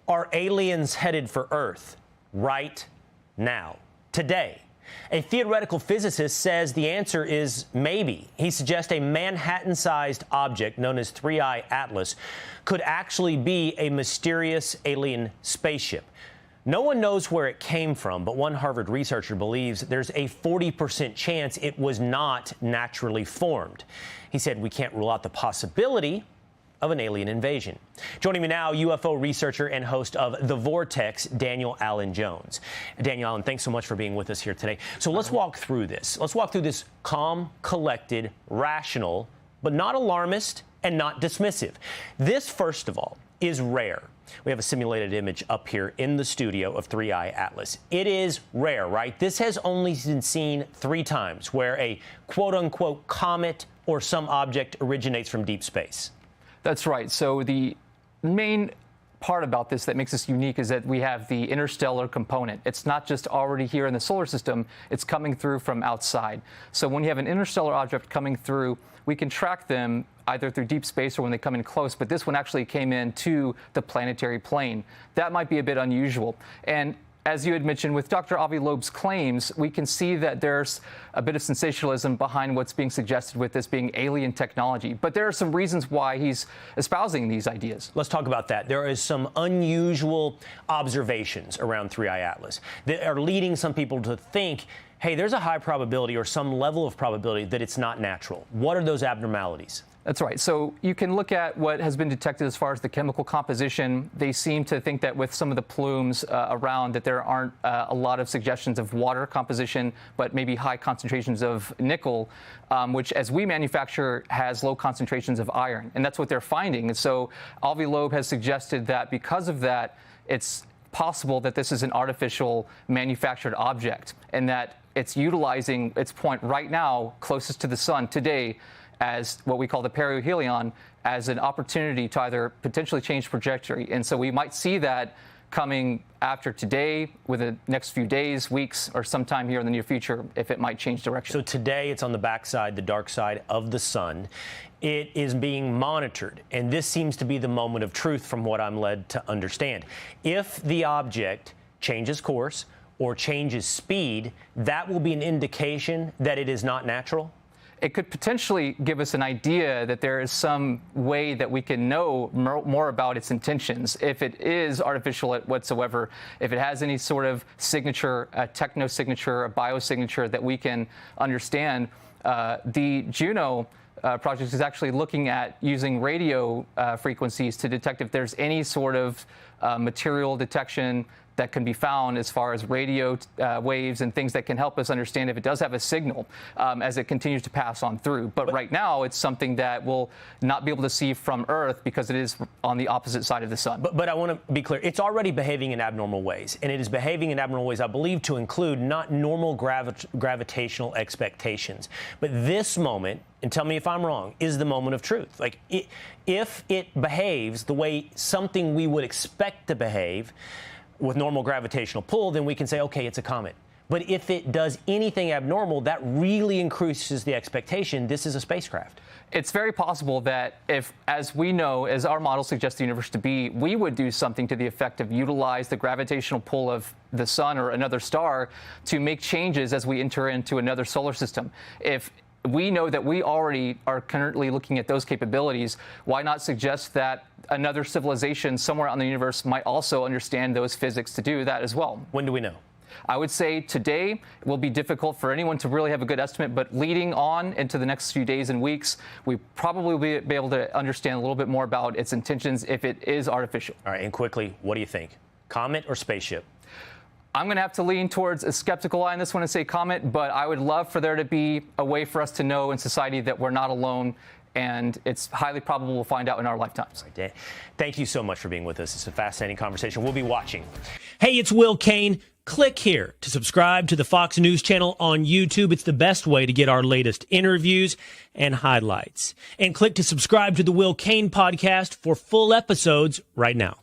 Are aliens headed for Earth right now, today? A theoretical physicist says the answer is maybe. He suggests a Manhattan-sized object known as 3I Atlas could actually be a mysterious alien spaceship. No one knows where it came from, but one Harvard researcher believes there's a 40% chance it was not naturally formed. He said we can't rule out the possibility of an alien invasion. Joining me now, UFO researcher and host of The Vortex, Daniel Allen Jones. Daniel Allen, thanks so much for being with us here today. So let's walk through this. Let's walk through this calm, collected, rational, but not alarmist and not dismissive. This, first of all, is rare. We have a simulated image up here in the studio of 3I Atlas. It is rare, right? This has only been seen 3 times where a quote-unquote comet or some object originates from deep space. That's right. So the main part about this that makes this unique is that we have the interstellar component. It's not just already here in the solar system, it's coming through from outside. So when you have an interstellar object coming through, we can track them either through deep space or when they come in close, but this one actually came in to the planetary plane. That might be a bit unusual. And as you had mentioned, with Dr. Avi Loeb's claims, we can see that there's a bit of sensationalism behind what's being suggested with this being alien technology. But there are some reasons why he's espousing these ideas. Let's talk about that. There is some unusual observations around 3I Atlas that are leading some people to think, hey, there's a high probability or some level of probability that it's not natural. What are those abnormalities? That's right. So you can look at what has been detected as far as the chemical composition. They seem to think that with some of the plumes around that there aren't a lot of suggestions of water composition, but maybe high concentrations of nickel, which as we manufacture has low concentrations of iron. And that's what they're finding. And so Avi Loeb has suggested that because of that, it's possible that this is an artificial manufactured object and that it's utilizing its point right now closest to the sun today as what we call the perihelion, as an opportunity to either potentially change trajectory. And so we might see that coming after today, with the next few days, weeks, or sometime here in the near future, if it might change direction. So today it's on the backside, the dark side of the sun. It is being monitored, and this seems to be the moment of truth from what I'm led to understand. If the object changes course or changes speed, that will be an indication that it is not natural? It could potentially give us an idea that there is some way that we can know more about its intentions. If it is artificial whatsoever, if it has any sort of signature, a techno-signature, a biosignature that we can understand, the Juno project is actually looking at using radio frequencies to detect if there's any sort of material detection that can be found as far as radio waves and things that can help us understand if it does have a signal as it continues to pass on through. But right now, it's something that we'll not be able to see from Earth because it is on the opposite side of the sun. But I want to be clear. It's already behaving in abnormal ways, and it is behaving in abnormal ways, I believe, to include not normal gravitational expectations. But this moment, and tell me if I'm wrong, is the moment of truth. Like, if it behaves the way something we would expect to behave, with normal gravitational pull, then we can say, okay, it's a comet. But if it does anything abnormal, that really increases the expectation this is a spacecraft. It's very possible that if, as we know, as our model suggests the universe to be, we would do something to the effect of utilize the gravitational pull of the sun or another star to make changes as we enter into another solar system. If we know that we already are currently looking at those capabilities, why not suggest that another civilization somewhere on the universe might also understand those physics to do that as well? When do we know? I would say today it will be difficult for anyone to really have a good estimate, but leading on into the next few days and weeks, we probably will be able to understand a little bit more about its intentions if it is artificial. All right, and quickly, what do you think? Comet or spaceship? I'm going to have to lean towards a skeptical eye on this one and say comet, but I would love for there to be a way for us to know in society that we're not alone, and it's highly probable we'll find out in our lifetimes. Right, thank you so much for being with us. It's a fascinating conversation. We'll be watching. Hey, it's Will Kane. Click here to subscribe to the Fox News channel on YouTube. It's the best way to get our latest interviews and highlights. And click to subscribe to the Will Kane podcast for full episodes right now.